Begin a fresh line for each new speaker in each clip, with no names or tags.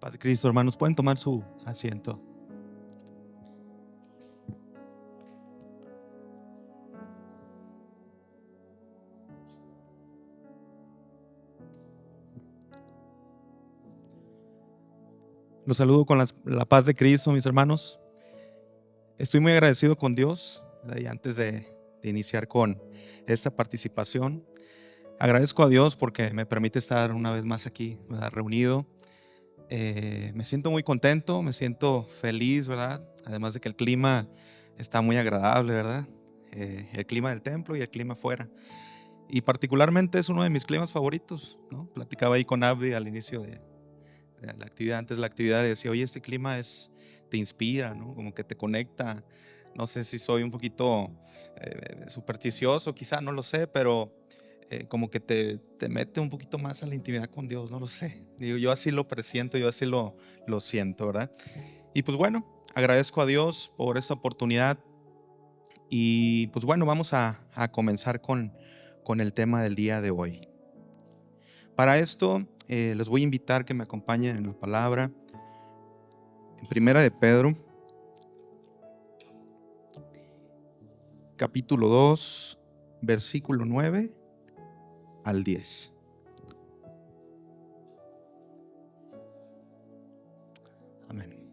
Paz de Cristo, hermanos, pueden tomar su asiento. Los saludo con la paz de Cristo, mis hermanos. Estoy muy agradecido con Dios, ¿verdad? Y antes de iniciar con esta participación, agradezco a Dios porque me permite estar una vez más aquí, ¿verdad? Reunido. Me siento muy contento, me siento feliz, ¿verdad? Además de que el clima está muy agradable, ¿verdad? El clima del templo y el clima afuera. Y particularmente es uno de mis climas favoritos, ¿no? Platicaba ahí con Abdi al inicio de la actividad, antes de la actividad, decía, oye, este clima te inspira, ¿no? Como que te conecta. No sé si soy un poquito supersticioso, quizá, no lo sé, pero como que te mete un poquito más a la intimidad con Dios, no lo sé. Digo, yo así lo presiento, yo así lo siento, ¿verdad? Y pues bueno, agradezco a Dios por esta oportunidad. Y pues bueno, vamos a comenzar con el tema del día de hoy. Para esto, les voy a invitar que me acompañen en la palabra. En Primera de Pedro, capítulo 2, versículo 9 al 10. Amén.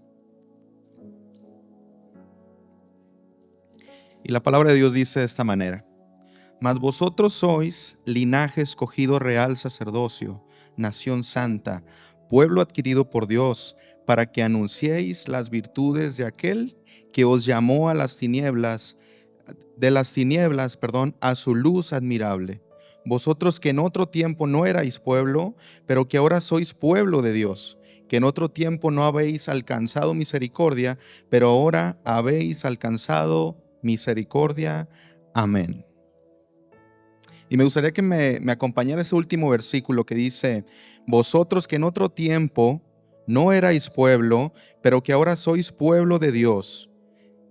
Y la palabra de Dios dice de esta manera: Mas vosotros sois linaje escogido, real sacerdocio, nación santa, pueblo adquirido por Dios, para que anunciéis las virtudes de aquel que os llamó a las tinieblas, a su luz admirable. Vosotros que en otro tiempo no erais pueblo, pero que ahora sois pueblo de Dios, que en otro tiempo no habéis alcanzado misericordia, pero ahora habéis alcanzado misericordia. Amén. Y me gustaría que me acompañara ese último versículo que dice: vosotros que en otro tiempo no erais pueblo, pero que ahora sois pueblo de Dios,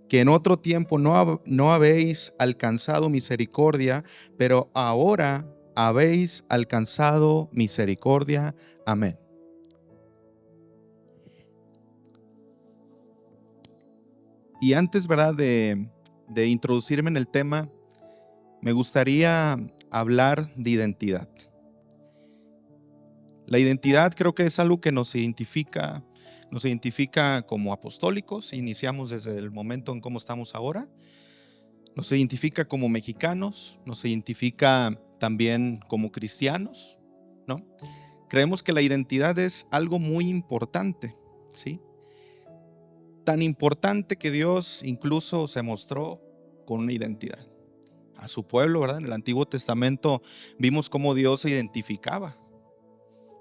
que en otro tiempo no habéis alcanzado misericordia, pero ahora habéis alcanzado misericordia. Amén. Y antes, ¿verdad?, de introducirme en el tema, me gustaría hablar de identidad. La identidad creo que es algo que nos identifica como apostólicos. Iniciamos desde el momento en cómo estamos ahora. Nos identifica como mexicanos, nos identifica también como cristianos, ¿no? Creemos que la identidad es algo muy importante, ¿sí? Tan importante que Dios incluso se mostró con una identidad a su pueblo, ¿verdad? En el Antiguo Testamento vimos cómo Dios se identificaba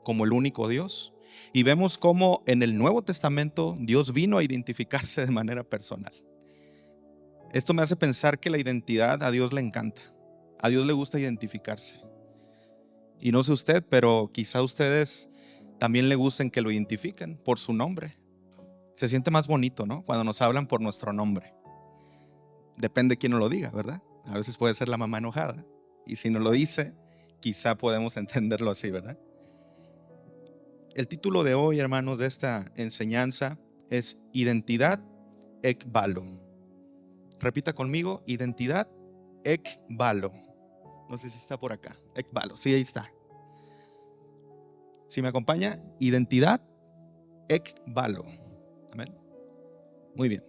como el único Dios. Y vemos cómo en el Nuevo Testamento Dios vino a identificarse de manera personal. Esto me hace pensar que la identidad a Dios le encanta. A Dios le gusta identificarse. Y no sé usted, pero quizá a ustedes también le gusten que lo identifiquen por su nombre. Se siente más bonito, ¿no? Cuando nos hablan por nuestro nombre. Depende de quién nos lo diga, ¿verdad? A veces puede ser la mamá enojada. Y si nos lo dice, quizá podemos entenderlo así, ¿verdad? El título de hoy, hermanos, de esta enseñanza es Identidad Ekbalo. Repita conmigo: Identidad Ekbalo. No sé si está por acá. Ekbalo, sí, ahí está. Si me acompaña, Identidad Ekbalo. Amén. Muy bien.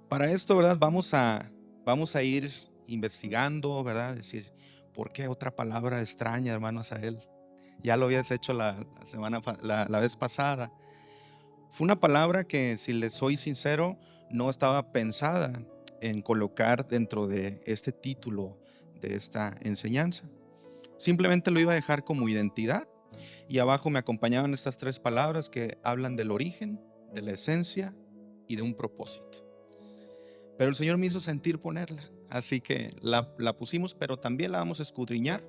Para esto, ¿verdad? Vamos a ir investigando, ¿verdad? Decir, ¿por qué otra palabra extraña, hermano Asael? Ya lo habías hecho la vez pasada. Fue una palabra que, si les soy sincero, no estaba pensada en colocar dentro de este título de esta enseñanza. Simplemente lo iba a dejar como identidad, y abajo me acompañaban estas tres palabras que hablan del origen, de la esencia y de un propósito. Pero el Señor me hizo sentir ponerla, así que la pusimos, pero también la vamos a escudriñar.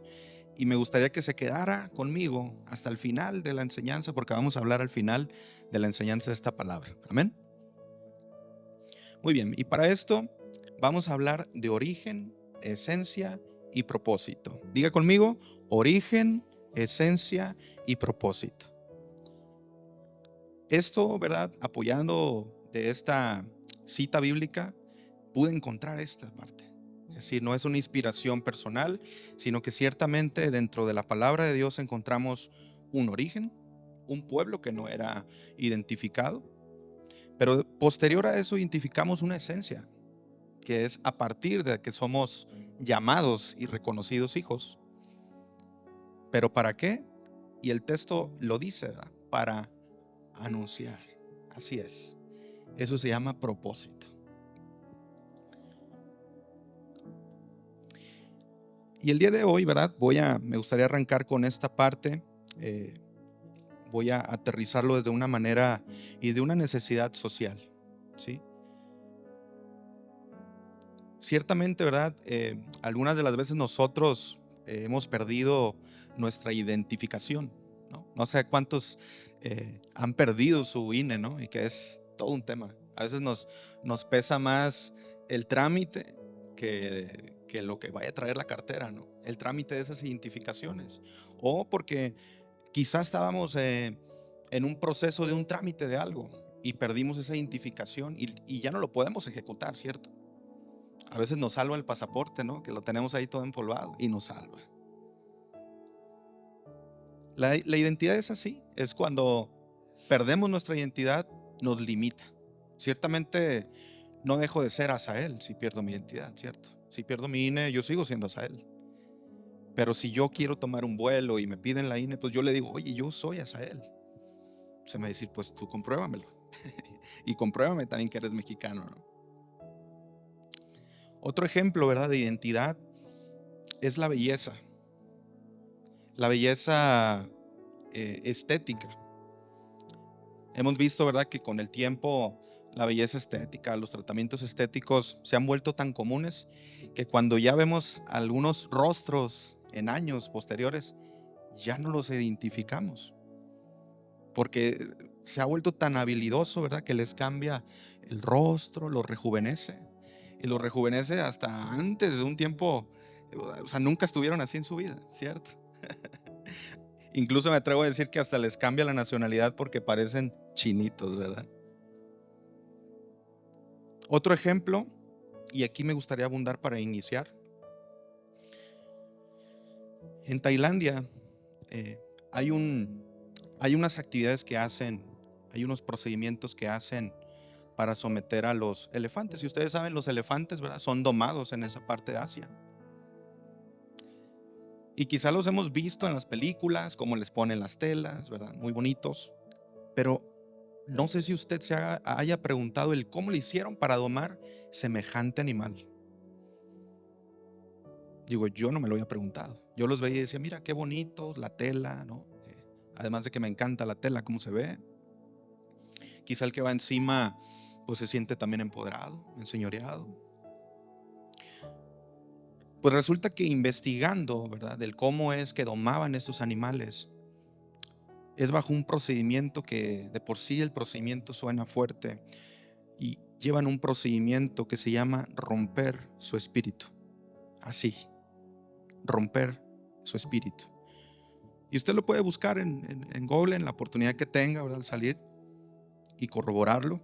Y me gustaría que se quedara conmigo hasta el final de la enseñanza, porque vamos a hablar al final de la enseñanza de esta palabra. Amén. Muy bien, y para esto vamos a hablar de origen, esencia y propósito. Diga conmigo: origen, esencia y propósito. Esto, ¿verdad? Apoyando de esta cita bíblica, pude encontrar esta parte. Es decir, no es una inspiración personal, sino que ciertamente dentro de la palabra de Dios encontramos un origen, un pueblo que no era identificado, pero posterior a eso identificamos una esencia, que es a partir de que somos llamados y reconocidos hijos. ¿Pero para qué? Y el texto lo dice, ¿verdad? Para anunciar. Así es. Eso se llama propósito. Y el día de hoy, ¿verdad? Me gustaría arrancar con esta parte. eh, Voy a aterrizarlo desde una manera y de una necesidad social, ¿sí? Ciertamente, ¿verdad? Algunas de las veces nosotros hemos perdido nuestra identificación, ¿no? No sé cuántos han perdido su INE, ¿no? Y que es todo un tema. A veces nos pesa más el trámite que lo que vaya a traer la cartera, ¿no? El trámite de esas identificaciones. O porque quizás estábamos en un proceso de un trámite de algo y perdimos esa identificación y ya no lo podemos ejecutar, ¿cierto? A veces nos salva el pasaporte, ¿no? Que lo tenemos ahí todo empolvado y nos salva. La identidad es así, es cuando perdemos nuestra identidad, nos limita. Ciertamente no dejo de ser Asael si pierdo mi identidad, ¿cierto? Si pierdo mi INE, yo sigo siendo Asael. Pero si yo quiero tomar un vuelo y me piden la INE, pues yo le digo, oye, yo soy Asael. Se me va a decir, pues tú compruébamelo. Y compruébame también que eres mexicano, ¿no? Otro ejemplo, ¿verdad? De identidad es la belleza. La belleza estética. Hemos visto, ¿verdad?, que con el tiempo la belleza estética, los tratamientos estéticos se han vuelto tan comunes que cuando ya vemos algunos rostros en años posteriores, ya no los identificamos, porque se ha vuelto tan habilidoso, ¿verdad?, que les cambia el rostro, lo rejuvenece, y lo rejuvenece hasta antes de un tiempo, o sea, nunca estuvieron así en su vida, ¿cierto? Incluso me atrevo a decir que hasta les cambia la nacionalidad porque parecen chinitos, ¿verdad? Otro ejemplo, y aquí me gustaría abundar para iniciar. En Tailandia eh, hay hay unas actividades que hacen, hay unos procedimientos que hacen para someter a los elefantes. Y ustedes saben, los elefantes, ¿verdad?, son domados en esa parte de Asia. Y quizá los hemos visto en las películas, cómo les ponen las telas, ¿verdad? Muy bonitos. Pero no sé si usted haya preguntado el cómo le hicieron para domar semejante animal. Digo, yo no me lo había preguntado. Yo los veía y decía, mira qué bonitos, la tela, ¿no? Además de que me encanta la tela, cómo se ve. Quizá el que va encima, pues se siente también empoderado, enseñoreado. Pues resulta que investigando, ¿verdad?, del cómo es que domaban estos animales, es bajo un procedimiento que de por sí el procedimiento suena fuerte y llevan un procedimiento que se llama romper su espíritu. Así, romper su espíritu. Y usted lo puede buscar en Google en la oportunidad que tenga, ¿verdad?, al salir y corroborarlo.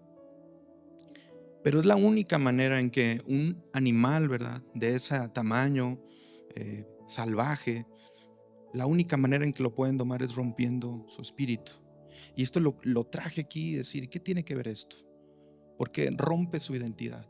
Pero es la única manera en que un animal, ¿verdad?, de ese tamaño salvaje, la única manera en que lo pueden domar es rompiendo su espíritu. Y esto lo traje aquí y decir, ¿qué tiene que ver esto? Porque rompe su identidad.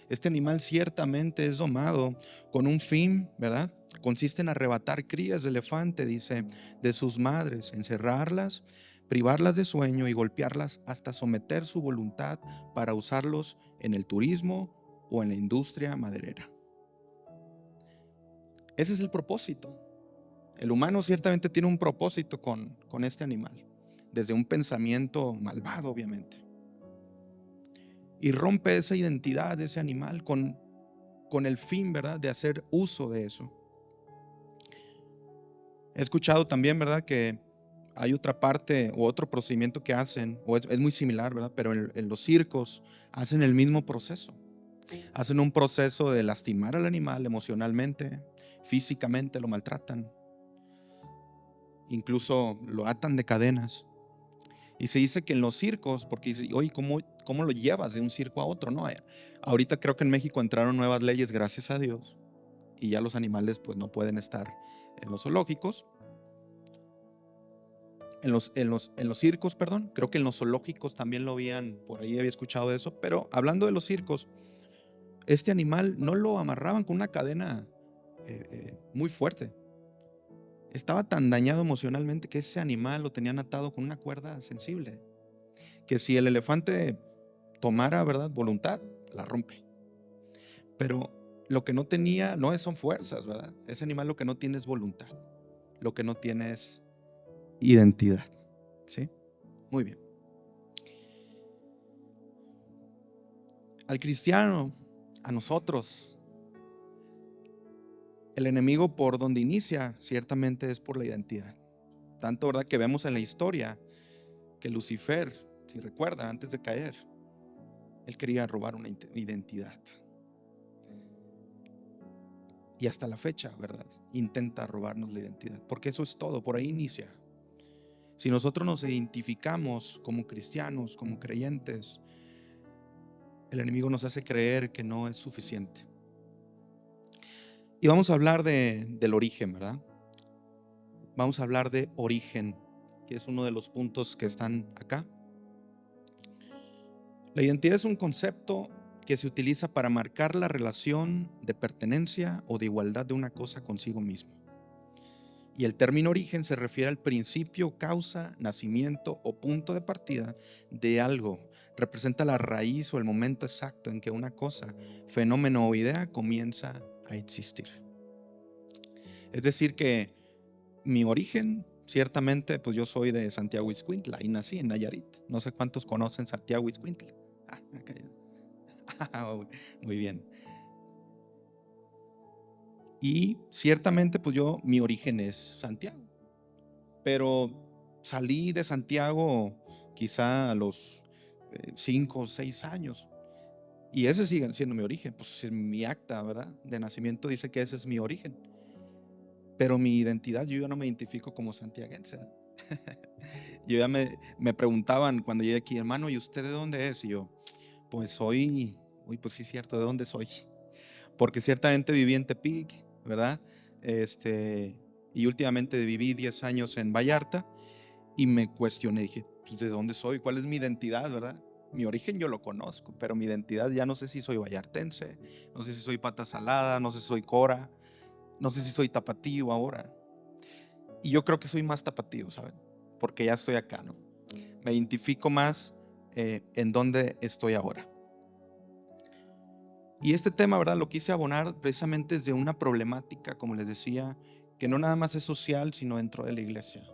Este animal ciertamente es domado con un fin, ¿verdad? Consiste en arrebatar crías de elefante, dice, de sus madres, encerrarlas, privarlas de sueño y golpearlas hasta someter su voluntad para usarlos en el turismo o en la industria maderera. Ese es el propósito. El humano ciertamente tiene un propósito con este animal, desde un pensamiento malvado, obviamente. Y rompe esa identidad de ese animal con el fin, ¿verdad?, de hacer uso de eso. He escuchado también, ¿verdad?, que hay otra parte o otro procedimiento que hacen, o es muy similar, ¿verdad?, pero en los circos hacen el mismo proceso. Hacen un proceso de lastimar al animal emocionalmente, físicamente lo maltratan, incluso lo atan de cadenas. Y se dice que en los circos, porque dice, oye, ¿cómo lo llevas de un circo a otro? No, ahorita creo que en México entraron nuevas leyes, gracias a Dios, y ya los animales pues no pueden estar en los zoológicos, en los circos, perdón. Creo que en los zoológicos también lo habían, por ahí había escuchado de eso. Pero hablando de los circos, este animal no lo amarraban con una cadena muy fuerte. Estaba tan dañado emocionalmente que ese animal lo tenían atado con una cuerda sensible, que si el elefante tomara, ¿verdad?, voluntad, la rompe. Pero lo que no tenía son fuerzas, ¿verdad? Ese animal lo que no tiene es voluntad. Lo que no tiene es identidad. ¿Sí? Muy bien. Al cristiano, a nosotros, el enemigo por donde inicia ciertamente es por la identidad. Tanto, ¿verdad?, que vemos en la historia que Lucifer, si recuerdan, antes de caer, él quería robar una identidad. Y hasta la fecha, ¿verdad?, intenta robarnos la identidad, porque eso es todo, por ahí inicia. Si nosotros nos identificamos como cristianos, como creyentes, el enemigo nos hace creer que no es suficiente. Y vamos a hablar del origen, ¿verdad? Vamos a hablar de origen, que es uno de los puntos que están acá. La identidad es un concepto que se utiliza para marcar la relación de pertenencia o de igualdad de una cosa consigo mismo. Y el término origen se refiere al principio, causa, nacimiento o punto de partida de algo. Representa la raíz o el momento exacto en que una cosa, fenómeno o idea comienza a existir. Es decir que mi origen, ciertamente, pues yo soy de Santiago Ixcuintla y nací en Nayarit. No sé cuántos conocen Santiago Ixcuintla. Muy bien. Y ciertamente, pues mi origen es Santiago. Pero salí de Santiago quizá a los 5 o 6 años. Y ese sigue siendo mi origen. Pues en mi acta, ¿verdad?, de nacimiento dice que ese es mi origen. Pero mi identidad, yo ya no me identifico como santiaguense. Yo ya me preguntaban cuando llegué aquí, hermano, ¿y usted de dónde es? Y yo, pues soy, pues sí, cierto, ¿de dónde soy? Porque ciertamente viví en Tepic, ¿verdad? Y últimamente viví 10 años en Vallarta y me cuestioné, dije, pues, ¿de dónde soy? ¿Cuál es mi identidad, verdad? Mi origen yo lo conozco, pero mi identidad ya no sé si soy vallartense, no sé si soy pata salada, no sé si soy cora, no sé si soy tapatío ahora. Y yo creo que soy más tapatío, ¿saben? Porque ya estoy acá, ¿no? Me identifico más en dónde estoy ahora. Y este tema, ¿verdad?, lo quise abonar precisamente desde una problemática, como les decía, que no nada más es social, sino dentro de la iglesia.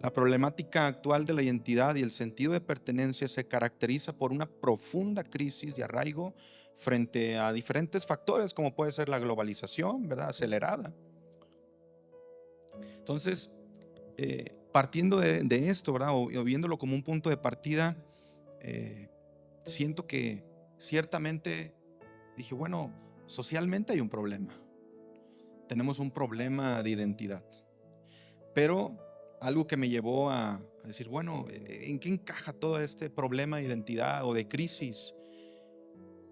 La problemática actual de la identidad y el sentido de pertenencia se caracteriza por una profunda crisis de arraigo frente a diferentes factores, como puede ser la globalización, ¿verdad?, acelerada. Entonces, partiendo de esto, ¿verdad?, o viéndolo como un punto de partida, siento que ciertamente dije, bueno, socialmente hay un problema. Tenemos un problema de identidad. Pero algo que me llevó a decir, bueno, ¿en qué encaja todo este problema de identidad o de crisis?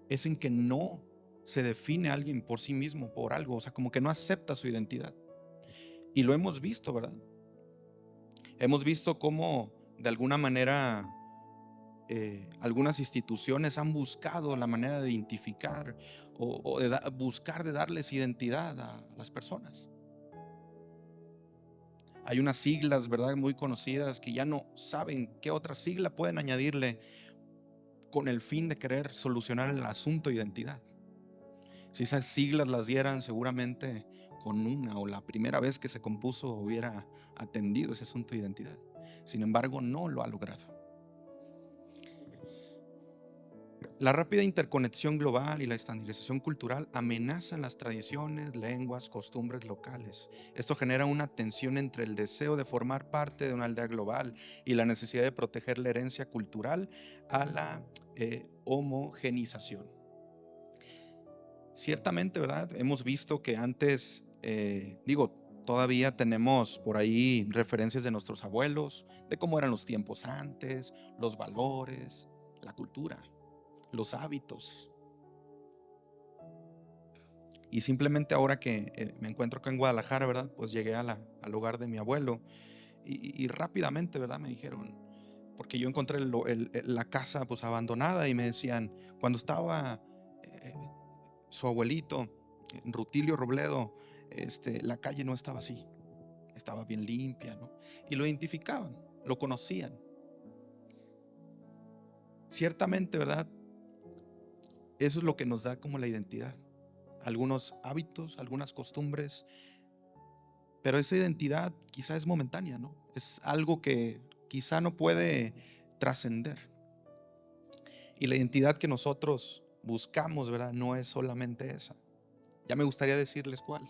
Es en que no se define a alguien por sí mismo, por algo, o sea, como que no acepta su identidad. Y lo hemos visto, ¿verdad? Hemos visto cómo de alguna manera algunas instituciones han buscado la manera de identificar o de buscar de darles identidad a las personas. Hay unas siglas, ¿verdad?, muy conocidas que ya no saben qué otra sigla pueden añadirle con el fin de querer solucionar el asunto de identidad. Si esas siglas las dieran, seguramente con una o la primera vez que se compuso hubiera atendido ese asunto de identidad. Sin embargo, no lo ha logrado. La rápida interconexión global y la estandarización cultural amenazan las tradiciones, lenguas, costumbres locales. Esto genera una tensión entre el deseo de formar parte de una aldea global y la necesidad de proteger la herencia cultural a la homogenización. Ciertamente, ¿verdad?, hemos visto que antes, Todavía tenemos por ahí referencias de nuestros abuelos, de cómo eran los tiempos antes, los valores, la cultura, los hábitos. Y simplemente ahora que me encuentro acá en Guadalajara, ¿verdad? Pues llegué al hogar de mi abuelo y rápidamente, ¿verdad? Me dijeron, porque yo encontré la casa pues abandonada y me decían, cuando estaba eh, su abuelito, Rutilio Robledo, la calle no estaba así, estaba bien limpia, ¿no? Y lo identificaban, lo conocían. Ciertamente, ¿verdad? Eso es lo que nos da como la identidad. Algunos hábitos, algunas costumbres, pero esa identidad quizá es momentánea, ¿no? Es algo que quizá no puede trascender. Y la identidad que nosotros buscamos, ¿verdad? No es solamente esa. Ya me gustaría decirles cuál.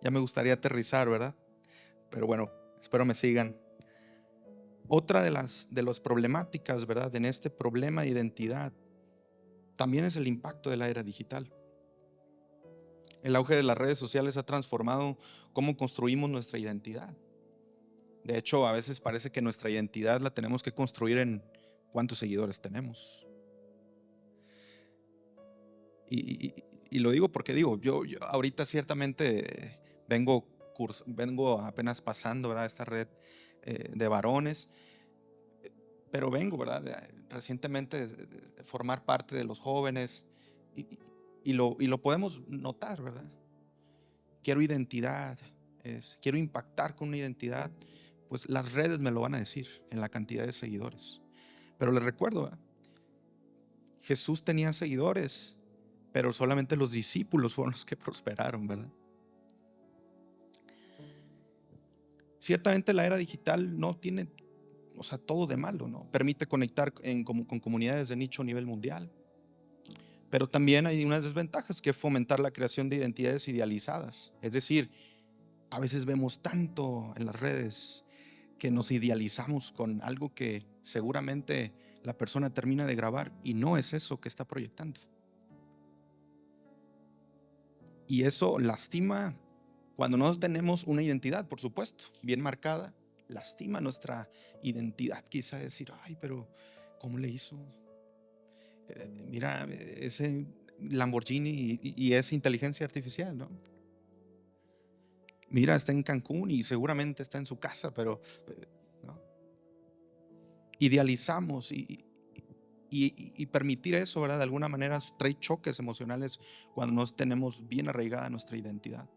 Ya me gustaría aterrizar, ¿verdad? Pero bueno, espero me sigan. Otra de las problemáticas, ¿verdad? En este problema de identidad también es el impacto de la era digital. El auge de las redes sociales ha transformado cómo construimos nuestra identidad. De hecho, a veces parece que nuestra identidad la tenemos que construir en cuántos seguidores tenemos. Y lo digo porque digo, yo ahorita ciertamente vengo apenas pasando, ¿verdad? Esta red de varones, pero vengo, ¿verdad? Recientemente de formar parte de los jóvenes y, y lo podemos notar, ¿verdad? Quiero identidad, quiero impactar con una identidad, pues las redes me lo van a decir en la cantidad de seguidores. Pero les recuerdo, ¿verdad? Jesús tenía seguidores, pero solamente los discípulos fueron los que prosperaron, ¿verdad? Ciertamente la era digital no tiene, o sea, todo de malo, ¿no? Permite conectar con comunidades de nicho a nivel mundial, pero también hay unas desventajas que es fomentar la creación de identidades idealizadas. Es decir, a veces vemos tanto en las redes que nos idealizamos con algo que seguramente la persona termina de grabar y no es eso que está proyectando. Y eso lastima cuando no tenemos una identidad, por supuesto, bien marcada, lastima nuestra identidad. Quizá decir, ay, pero ¿cómo le hizo? Mira, ese Lamborghini y es inteligencia artificial, ¿no? Mira, está en Cancún y seguramente está en su casa, pero ¿no? Idealizamos y permitir eso, ¿verdad? De alguna manera trae choques emocionales cuando no tenemos bien arraigada nuestra identidad.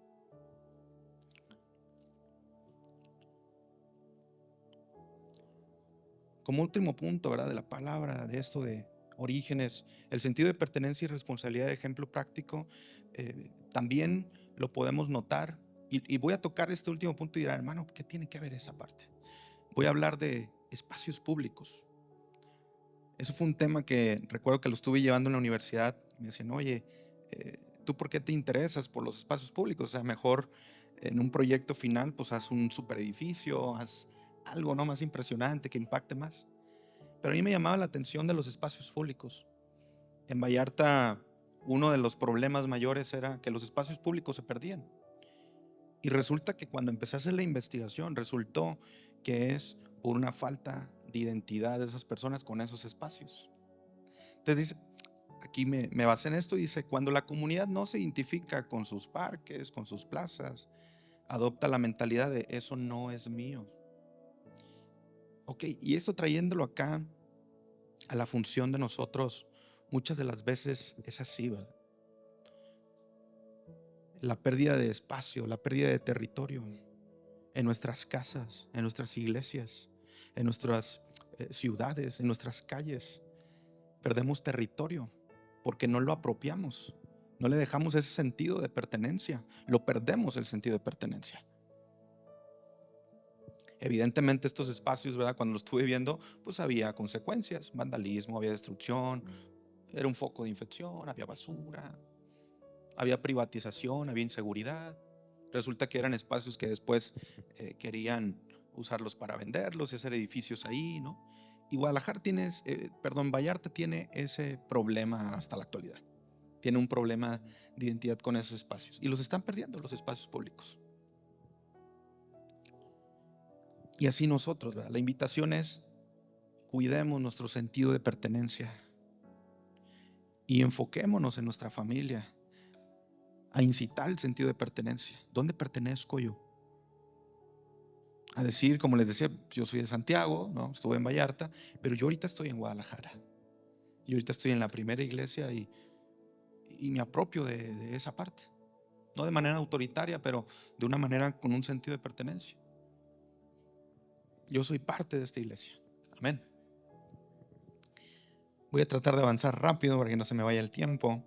Como último punto, ¿verdad? De la palabra, de esto de orígenes, el sentido de pertenencia y responsabilidad de ejemplo práctico, también lo podemos notar. Y voy a tocar este último punto y dirán, hermano, ¿qué tiene que ver esa parte? Voy a hablar de espacios públicos. Eso fue un tema que recuerdo que lo estuve llevando en la universidad. Me decían, oye, ¿tú por qué te interesas por los espacios públicos? O sea, mejor en un proyecto final, pues haz un super edificio, haz algo, ¿no?, más impresionante, que impacte más. Pero a mí me llamaba la atención de los espacios públicos. En Vallarta, uno de los problemas mayores era que los espacios públicos se perdían. Y resulta que cuando empecé a hacer la investigación, resultó que es por una falta de identidad de esas personas con esos espacios. Entonces dice, aquí me basé en esto y dice, cuando la comunidad no se identifica con sus parques, con sus plazas, adopta la mentalidad de eso no es mío. Ok, y esto trayéndolo acá a la función de nosotros, muchas de las veces es así, ¿verdad? La pérdida de espacio, la pérdida de territorio en nuestras casas, en nuestras iglesias, en nuestras ciudades, en nuestras calles. Perdemos territorio porque no lo apropiamos, no le dejamos ese sentido de pertenencia, lo perdemos el sentido de pertenencia. Evidentemente estos espacios, ¿verdad? Cuando los estuve viendo, pues había consecuencias, vandalismo, había destrucción, era un foco de infección, había basura, había privatización, había inseguridad. Resulta que eran espacios que después querían usarlos para venderlos y hacer edificios ahí, ¿no? Y Guadalajara Vallarta tiene ese problema hasta la actualidad. Tiene un problema de identidad con esos espacios y los están perdiendo los espacios públicos. Y así nosotros, ¿verdad? La invitación es: cuidemos nuestro sentido de pertenencia y enfoquémonos en nuestra familia a incitar el sentido de pertenencia. ¿Dónde pertenezco yo? A decir, como les decía, yo soy de Santiago, ¿no? Estuve en Vallarta, pero yo ahorita estoy en Guadalajara. Yo ahorita estoy en la primera iglesia y me apropio de esa parte. No de manera autoritaria, pero de una manera con un sentido de pertenencia. Yo soy parte de esta iglesia. Amén. Voy a tratar de avanzar rápido para que no se me vaya el tiempo.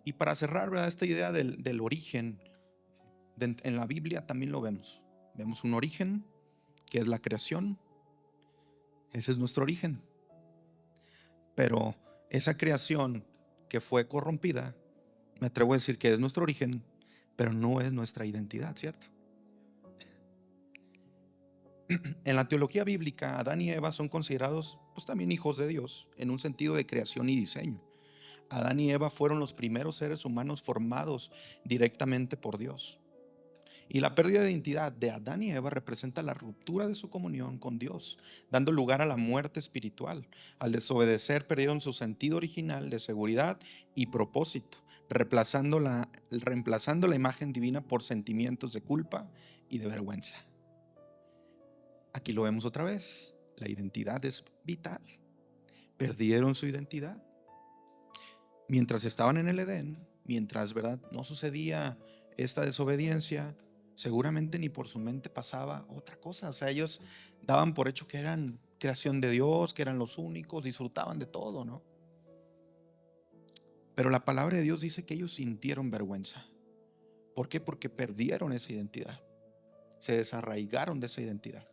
Y para cerrar, ¿verdad?, esta idea del origen, en la Biblia también lo vemos. Vemos un origen que es la creación. Ese es nuestro origen. Pero esa creación que fue corrompida, me atrevo a decir que es nuestro origen, pero no es nuestra identidad, ¿cierto? En la teología bíblica, Adán y Eva son considerados pues también hijos de Dios en un sentido de creación y diseño. Adán y Eva fueron los primeros seres humanos formados directamente por Dios. Y la pérdida de identidad de Adán y Eva representa la ruptura de su comunión con Dios, dando lugar a la muerte espiritual. Al desobedecer, perdieron su sentido original de seguridad y propósito, reemplazando la imagen divina por sentimientos de culpa y de vergüenza. Aquí lo vemos otra vez. La identidad es vital. Perdieron su identidad. Mientras estaban en el Edén, mientras, ¿verdad?, no sucedía esta desobediencia, seguramente ni por su mente pasaba otra cosa. O sea, ellos daban por hecho que eran creación de Dios, que eran los únicos, disfrutaban de todo, ¿no? Pero la palabra de Dios dice que ellos sintieron vergüenza. ¿Por qué? Porque perdieron esa identidad. Se desarraigaron de esa identidad.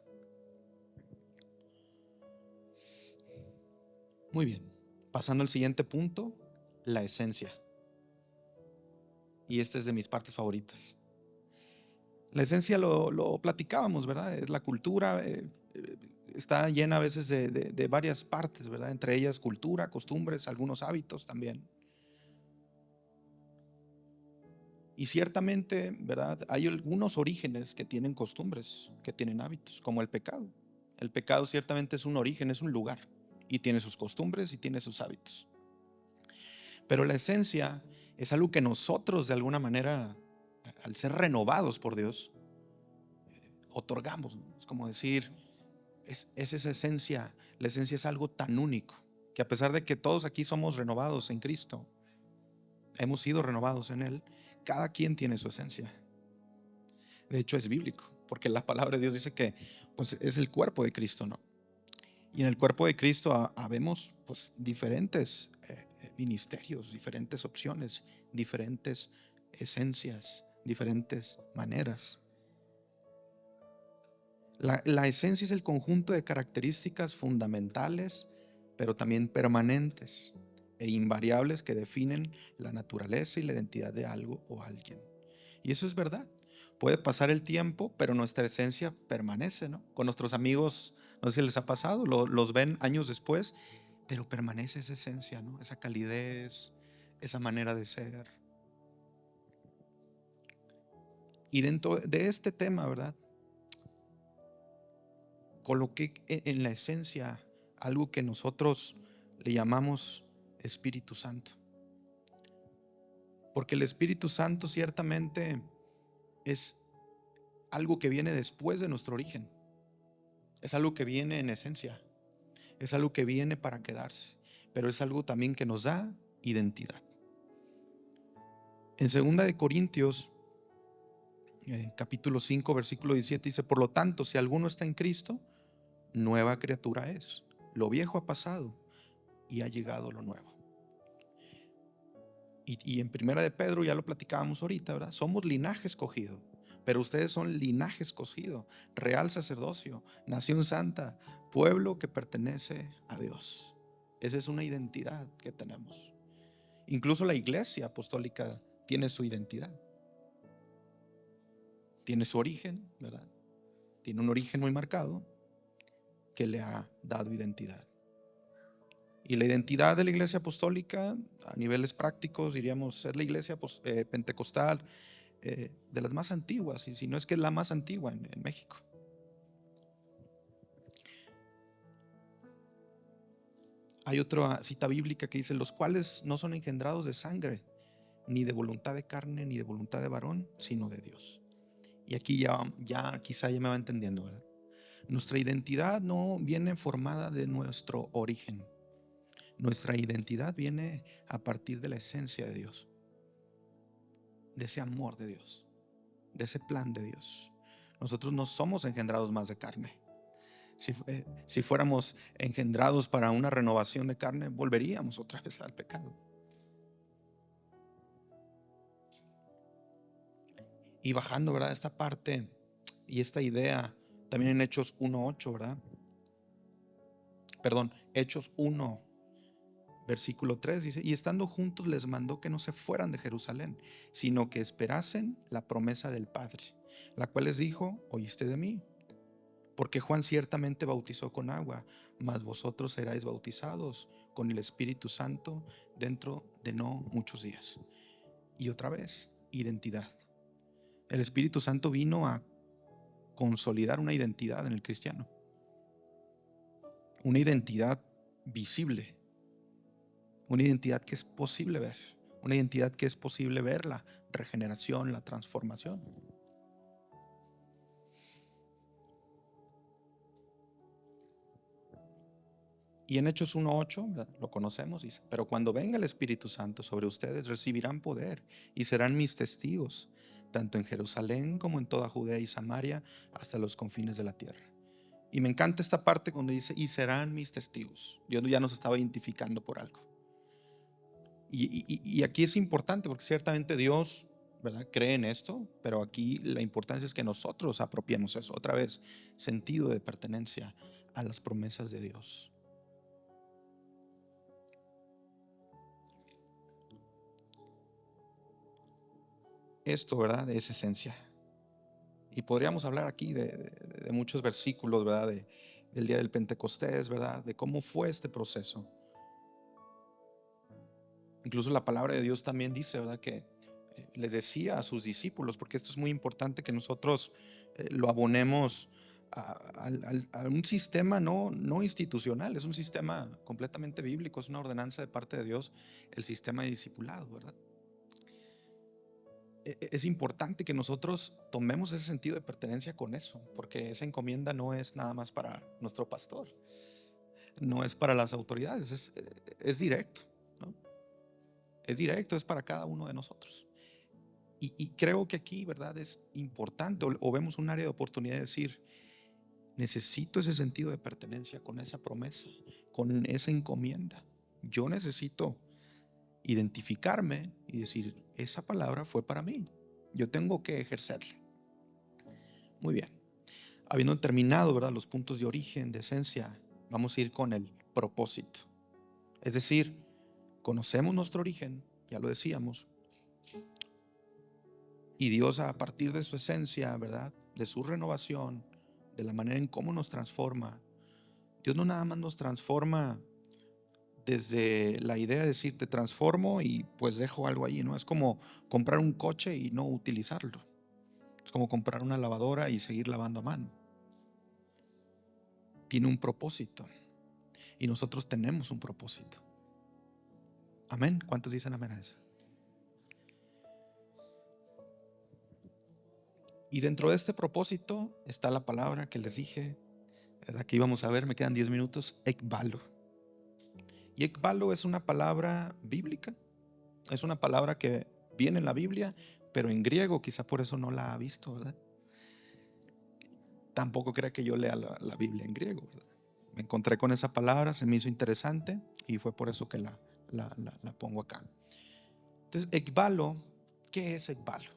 Muy bien. Pasando al siguiente punto, la esencia. Y esta es de mis partes favoritas. La esencia lo platicábamos, ¿verdad? Es la cultura, está llena a veces de varias partes, ¿verdad? Entre ellas cultura, costumbres, algunos hábitos también. Y ciertamente, ¿verdad?, hay algunos orígenes que tienen costumbres, que tienen hábitos, como el pecado. El pecado ciertamente es un origen, es un lugar, y tiene sus costumbres y tiene sus hábitos. Pero la esencia es algo que nosotros de alguna manera, al ser renovados por Dios, otorgamos, ¿no? Es como decir, es esa esencia. La esencia es algo tan único que a pesar de que todos aquí somos renovados en Cristo, hemos sido renovados en Él, cada quien tiene su esencia. De hecho es bíblico, porque la palabra de Dios dice que pues, es el cuerpo de Cristo, ¿no? Y en el cuerpo de Cristo habemos pues diferentes ministerios, diferentes opciones, diferentes esencias, diferentes maneras. La esencia es el conjunto de características fundamentales, pero también permanentes e invariables que definen la naturaleza y la identidad de algo o alguien. Y eso es verdad. Puede pasar el tiempo, pero nuestra esencia permanece, ¿no? Con nuestros amigos, no sé si les ha pasado, los ven años después, pero permanece esa esencia, ¿no? Esa calidez, esa manera de ser. Y dentro de este tema, ¿verdad?, coloqué en la esencia algo que nosotros le llamamos Espíritu Santo. Porque el Espíritu Santo ciertamente es algo que viene después de nuestro origen. Es algo que viene en esencia. Es algo que viene para quedarse. Pero es algo también que nos da identidad. En 2 Corintios capítulo 5 versículo 17 dice: por lo tanto, si alguno está en Cristo, nueva criatura es. Lo viejo ha pasado y ha llegado lo nuevo. Y en Primera de Pedro, ya lo platicábamos ahorita, ¿verdad? Somos linaje escogido, pero ustedes son linaje escogido, real sacerdocio, nación santa, pueblo que pertenece a Dios. Esa es una identidad que tenemos. Incluso la iglesia apostólica tiene su identidad. Tiene su origen, ¿verdad? Tiene un origen muy marcado que le ha dado identidad. Y la identidad de la iglesia apostólica a niveles prácticos, diríamos, es la iglesia pentecostal de las más antiguas, y si no es que es la más antigua en México. Hay otra cita bíblica que dice: los cuales no son engendrados de sangre, ni de voluntad de carne, ni de voluntad de varón, sino de Dios. Y aquí ya quizá ya me va entendiendo, ¿verdad? Nuestra identidad no viene formada de nuestro origen. Nuestra identidad viene a partir de la esencia de Dios, de ese amor de Dios, de ese plan de Dios. Nosotros no somos engendrados más de carne. Si fuéramos engendrados para una renovación de carne, volveríamos otra vez al pecado. Y bajando, ¿verdad?, esta parte y esta idea, también en Hechos 1:8, ¿verdad? Perdón, Hechos 1, versículo 3 dice: y estando juntos les mandó que no se fueran de Jerusalén, sino que esperasen la promesa del Padre, la cual les dijo: oíste de mí, porque Juan ciertamente bautizó con agua, mas vosotros seráis bautizados con el Espíritu Santo dentro de no muchos días. Y otra vez, identidad. El Espíritu Santo vino a consolidar una identidad en el cristiano, una identidad visible, una identidad que es posible ver, una identidad que es posible ver la regeneración, la transformación. Y en Hechos 1:8, lo conocemos, dice: pero cuando venga el Espíritu Santo sobre ustedes, recibirán poder y serán mis testigos, tanto en Jerusalén como en toda Judea y Samaria, hasta los confines de la tierra. Y me encanta esta parte cuando dice: y serán mis testigos. Dios ya nos estaba identificando por algo. Y aquí es importante porque ciertamente Dios, ¿verdad?, cree en esto, pero aquí la importancia es que nosotros apropiemos eso. Otra vez, sentido de pertenencia a las promesas de Dios. Esto, ¿verdad?, es esencia. Y podríamos hablar aquí de muchos versículos, ¿verdad?, del día del Pentecostés, ¿verdad?, de cómo fue este proceso. Incluso la palabra de Dios también dice, ¿verdad?, que les decía a sus discípulos, porque esto es muy importante que nosotros lo abonemos a un sistema no institucional, es un sistema completamente bíblico, es una ordenanza de parte de Dios, el sistema de discipulado, ¿verdad? Es importante que nosotros tomemos ese sentido de pertenencia con eso, porque esa encomienda no es nada más para nuestro pastor, no es para las autoridades, es directo, ¿no? Es directo, es para cada uno de nosotros. Y creo que aquí, ¿verdad?, es importante, o vemos un área de oportunidad de decir: necesito ese sentido de pertenencia con esa promesa, con esa encomienda. Yo necesito identificarme y decir: esa palabra fue para mí, yo tengo que ejercerla. Muy bien, habiendo terminado, ¿verdad?, los puntos de origen, de esencia, vamos a ir con el propósito. Es decir, conocemos nuestro origen, ya lo decíamos, y Dios, a partir de su esencia, ¿verdad?, de su renovación, de la manera en cómo nos transforma. Dios no nada más nos transforma desde la idea de decir: te transformo y pues dejo algo ahí, ¿no? Es como comprar un coche y no utilizarlo. Es como comprar una lavadora y seguir lavando a mano. Tiene un propósito y nosotros tenemos un propósito. Amén. ¿Cuántos dicen amén a eso? Y dentro de este propósito está la palabra que les dije, ¿verdad?, que íbamos a ver. Me quedan 10 minutos. Ekbalo. Y ekbalo es una palabra bíblica. Es una palabra que viene en la Biblia, pero en griego, quizá por eso no la ha visto, ¿verdad? Tampoco crea que yo lea la Biblia en griego, ¿verdad? Me encontré con esa palabra, se me hizo interesante y fue por eso que la pongo acá. Entonces, ekbalo, ¿qué es ekbalo?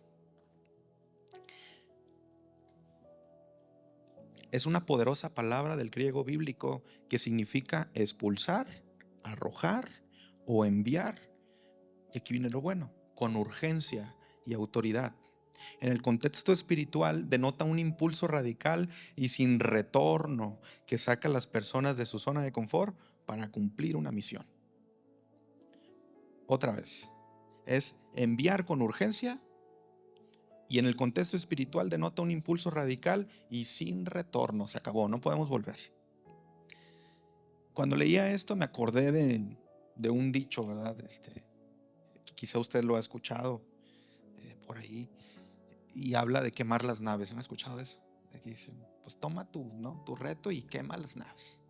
Es una poderosa palabra del griego bíblico que significa expulsar, arrojar o enviar. Y aquí viene lo bueno: con urgencia y autoridad. En el contexto espiritual denota un impulso radical y sin retorno que saca a las personas de su zona de confort para cumplir una misión. Otra vez, es enviar con urgencia Y en el contexto espiritual denota un impulso radical y sin retorno. Se acabó, no podemos volver. Cuando leía esto me acordé de un dicho, ¿verdad? Quizá usted lo ha escuchado por ahí. Y habla de quemar las naves. ¿Han escuchado eso? Aquí dice, pues toma tu reto y quema las naves.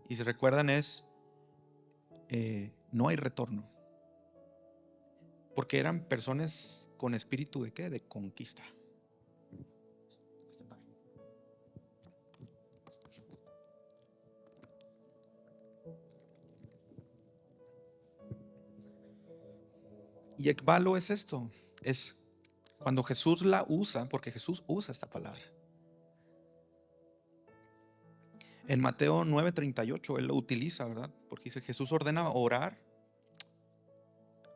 Y si recuerdan no hay retorno. Porque eran personas con espíritu ¿de qué? De conquista. Y ekbalo es esto. Es cuando Jesús la usa, porque Jesús usa esta palabra. En Mateo 9:38 Él lo utiliza, ¿verdad? Porque dice, Jesús ordena orar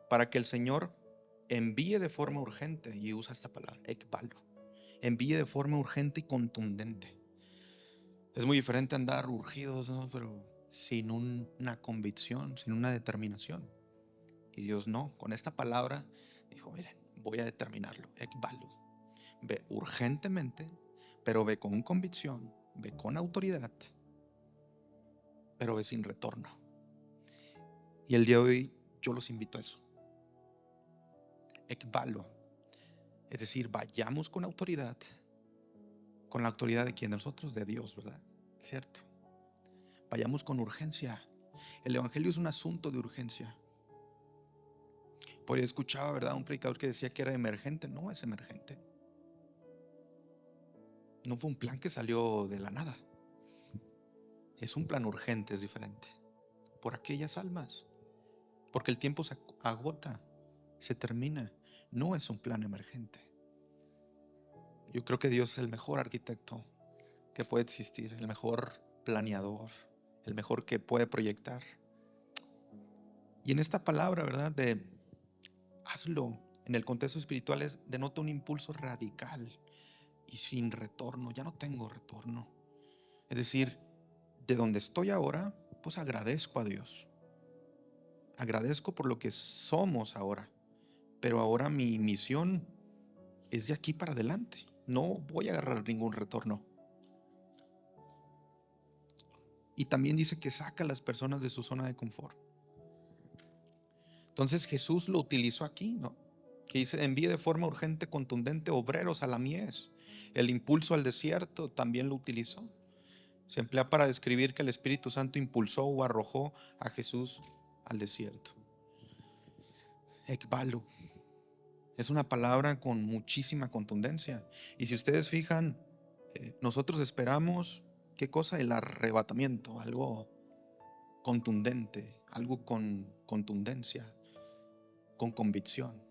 para que el Señor envíe de forma urgente, y usa esta palabra, ekbalo. Envíe de forma urgente y contundente. Es muy diferente andar urgidos, ¿no? Pero sin una convicción, sin una determinación. Y Dios no, con esta palabra dijo, miren, voy a determinarlo, ekbalo. Ve urgentemente, pero ve con convicción, ve con autoridad, pero ve sin retorno. Y el día de hoy yo los invito a eso. Ekbalo. Es decir, vayamos con autoridad. ¿Con la autoridad de quién? Nosotros, de Dios, ¿verdad? ¿Cierto? Vayamos con urgencia. El evangelio es un asunto de urgencia. Por ahí escuchaba, ¿verdad? Un predicador que decía que era emergente. No es emergente. No fue un plan que salió de la nada. Es un plan urgente, es diferente. Por aquellas almas. Porque el tiempo se agota, se termina. No es un plan emergente. Yo creo que Dios es el mejor arquitecto que puede existir, el mejor planeador, el mejor que puede proyectar. Y en esta palabra, ¿verdad? De hazlo, en el contexto espiritual denota un impulso radical y sin retorno. Ya no tengo retorno. Es decir, de donde estoy ahora, pues agradezco a Dios. Agradezco por lo que somos ahora. Pero ahora mi misión es de aquí para adelante. No voy a agarrar ningún retorno. Y también dice que saca a las personas de su zona de confort. Entonces Jesús lo utilizó aquí, ¿no? Que dice, envíe de forma urgente, contundente, obreros a la mies. El impulso al desierto también lo utilizó. Se emplea para describir que el Espíritu Santo impulsó o arrojó a Jesús al desierto. Ekbalo. Es una palabra con muchísima contundencia. Y si ustedes fijan, nosotros esperamos, ¿qué cosa? El arrebatamiento, algo contundente, algo con contundencia, con convicción.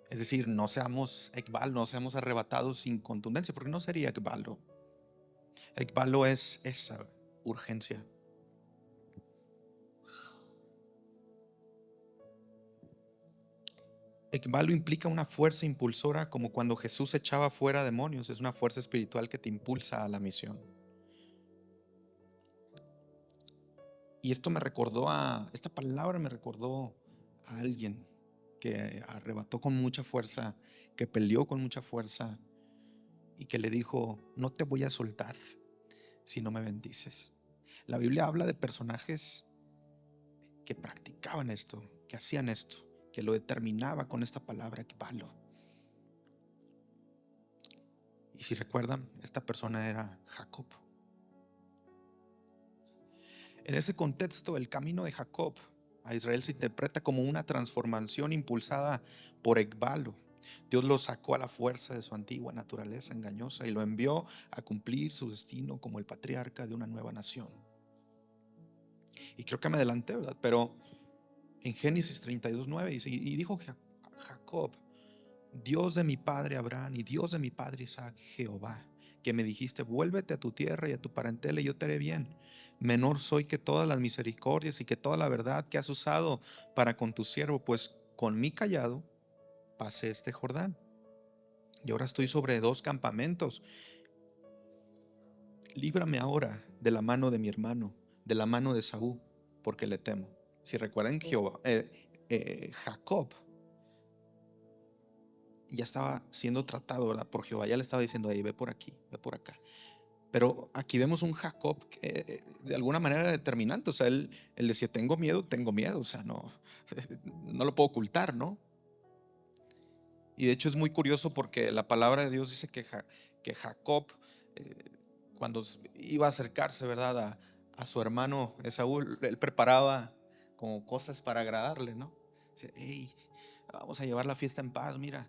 Es decir, no seamos ekbal, no seamos arrebatados sin contundencia, porque no sería ekbalo. Ekbalo es esa urgencia. Ekbalo implica una fuerza impulsora, como cuando Jesús echaba fuera demonios. Es una fuerza espiritual que te impulsa a la misión. Y esta palabra me recordó a alguien que arrebató con mucha fuerza, que peleó con mucha fuerza y que le dijo, no te voy a soltar si no me bendices. La Biblia habla de personajes que practicaban esto, que hacían esto, que lo determinaba con esta palabra, ekbalo. Y si recuerdan, esta persona era Jacob. En ese contexto, el camino de Jacob a Israel se interpreta como una transformación impulsada por ekbalo. Dios lo sacó a la fuerza de su antigua naturaleza engañosa y lo envió a cumplir su destino como el patriarca de una nueva nación. Y creo que me adelanté, ¿verdad? Pero en Génesis 32:9 dice, y dijo Jacob, Dios de mi padre Abraham y Dios de mi padre Isaac, Jehová, que me dijiste, vuélvete a tu tierra y a tu parentela y yo te haré bien. Menor soy que todas las misericordias y que toda la verdad que has usado para con tu siervo, pues con mi callado pasé este Jordán. Y ahora estoy sobre 2 campamentos. Líbrame ahora de la mano de mi hermano, de la mano de Saúl, porque le temo. Si recuerdan, Jacob ya estaba siendo tratado, ¿verdad? Por Jehová, ya le estaba diciendo, ahí, ve por aquí, ve por acá. Pero aquí vemos un Jacob que de alguna manera era determinante. O sea, él decía, tengo miedo. O sea, no, no lo puedo ocultar, ¿no? Y de hecho es muy curioso porque la palabra de Dios dice que Jacob, eh, cuando iba a acercarse, ¿verdad? A su hermano Esaú, él preparaba como cosas para agradarle, ¿no? Dice, hey, vamos a llevar la fiesta en paz, mira.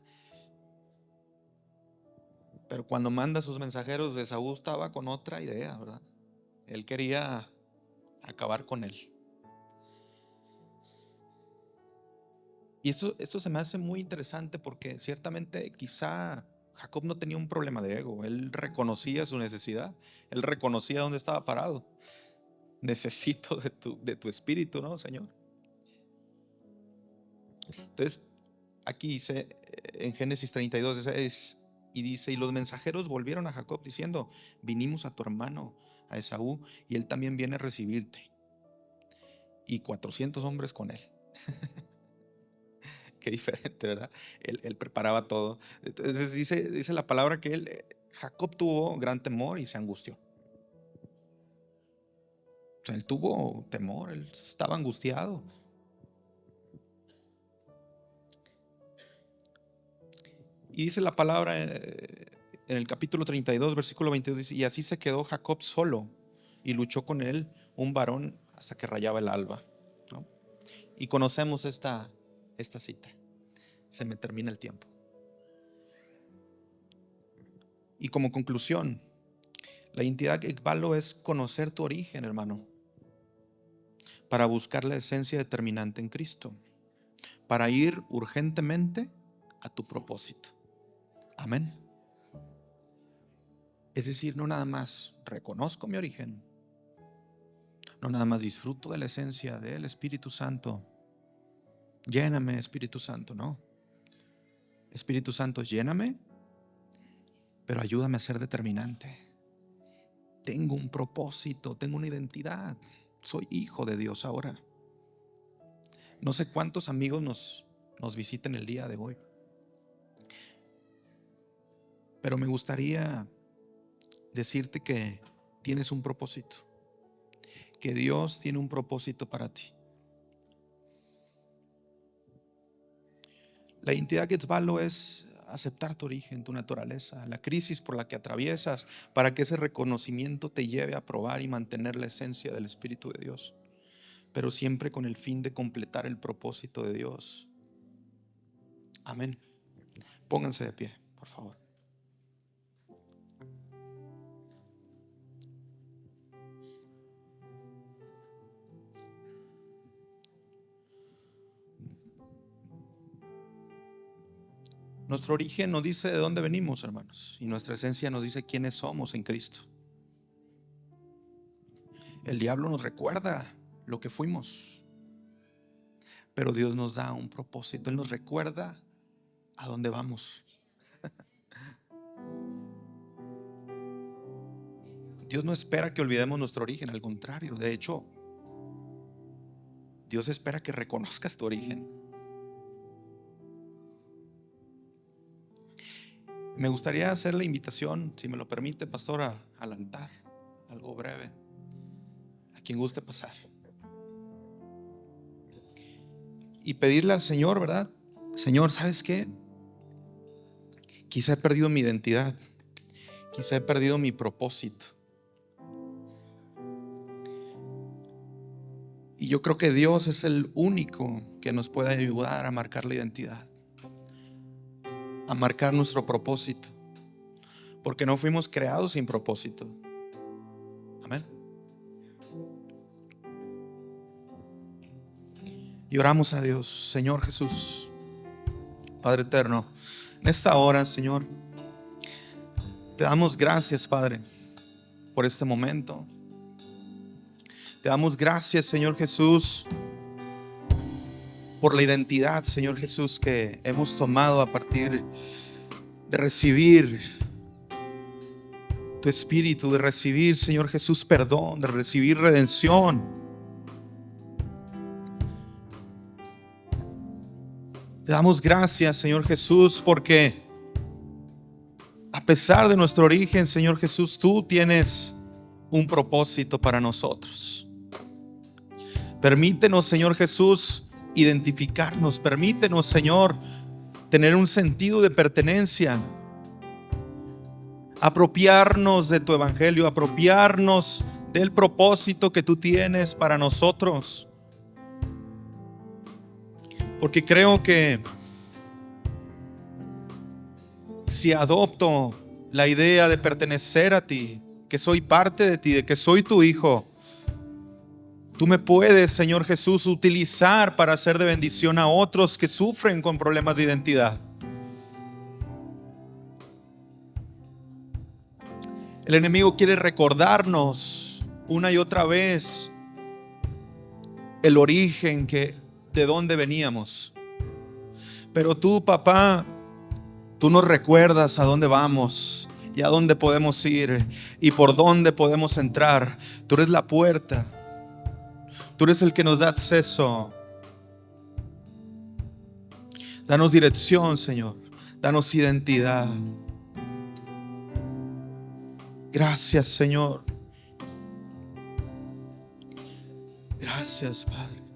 Pero cuando manda a sus mensajeros, Esaú estaba con otra idea, ¿verdad? Él quería acabar con él. Y esto se me hace muy interesante porque ciertamente quizá Jacob no tenía un problema de ego. Él reconocía su necesidad. Él reconocía dónde estaba parado. Necesito de tu espíritu, ¿no, Señor? Entonces, aquí dice en Génesis 32, y dice, y los mensajeros volvieron a Jacob diciendo, vinimos a tu hermano, a Esaú, y él también viene a recibirte. Y 400 hombres con él. Qué diferente, ¿verdad? Él preparaba todo. Entonces dice la palabra que Jacob tuvo gran temor y se angustió. O sea, él tuvo temor, él estaba angustiado. Y dice la palabra en el capítulo 32, versículo 22, dice, y así se quedó Jacob solo y luchó con él un varón hasta que rayaba el alba, ¿no? Y conocemos esta cita. Se me termina el tiempo. Y como conclusión, la identidad ekbalo es conocer tu origen, hermano, para buscar la esencia determinante en Cristo, para ir urgentemente a tu propósito. Amén. Es decir, no nada más reconozco mi origen, no nada más disfruto de la esencia del Espíritu Santo. Lléname, Espíritu Santo, no. Espíritu Santo, lléname, pero ayúdame a ser determinante. Tengo un propósito, tengo una identidad. Soy hijo de Dios ahora. No sé cuántos amigos nos visiten el día de hoy, pero me gustaría decirte que tienes un propósito, que Dios tiene un propósito para ti. La identidad Getzbalo es aceptar tu origen, tu naturaleza, la crisis por la que atraviesas, para que ese reconocimiento te lleve a probar y mantener la esencia del Espíritu de Dios, pero siempre con el fin de completar el propósito de Dios. Amén. Pónganse de pie, por favor. Nuestro origen nos dice de dónde venimos, hermanos, y nuestra esencia nos dice quiénes somos en Cristo. El diablo nos recuerda lo que fuimos, pero Dios nos da un propósito. Él nos recuerda a dónde vamos. Dios no espera que olvidemos nuestro origen, al contrario. De hecho, Dios espera que reconozcas tu origen. Me gustaría hacer la invitación, si me lo permite, pastor, al altar, algo breve, a quien guste pasar, y pedirle al Señor, ¿verdad? Señor, ¿sabes qué? Quizá he perdido mi identidad, quizá he perdido mi propósito. Y yo creo que Dios es el único que nos puede ayudar a marcar la identidad, a marcar nuestro propósito, porque no fuimos creados sin propósito. Amén. Y oramos a Dios. Señor Jesús, Padre eterno, en esta hora, Señor, te damos gracias, Padre, por este momento. Te damos gracias, Señor Jesús, por la identidad, Señor Jesús, que hemos tomado a partir de recibir tu Espíritu, de recibir, Señor Jesús, perdón, de recibir redención. Te damos gracias, Señor Jesús, porque a pesar de nuestro origen, Señor Jesús, tú tienes un propósito para nosotros. Permítenos, Señor Jesús, identificarnos. Permítenos, Señor, tener un sentido de pertenencia. Apropiarnos de tu evangelio, apropiarnos del propósito que tú tienes para nosotros. Porque creo que si adopto la idea de pertenecer a ti, que soy parte de ti, de que soy tu hijo, tú me puedes, Señor Jesús, utilizar para hacer de bendición a otros que sufren con problemas de identidad. El enemigo quiere recordarnos una y otra vez el origen, de dónde veníamos. Pero tú, papá, tú nos recuerdas a dónde vamos y a dónde podemos ir y por dónde podemos entrar. Tú eres la puerta. Tú eres el que nos da acceso. Danos dirección, Señor. Danos identidad. Gracias, Señor. Gracias, Padre.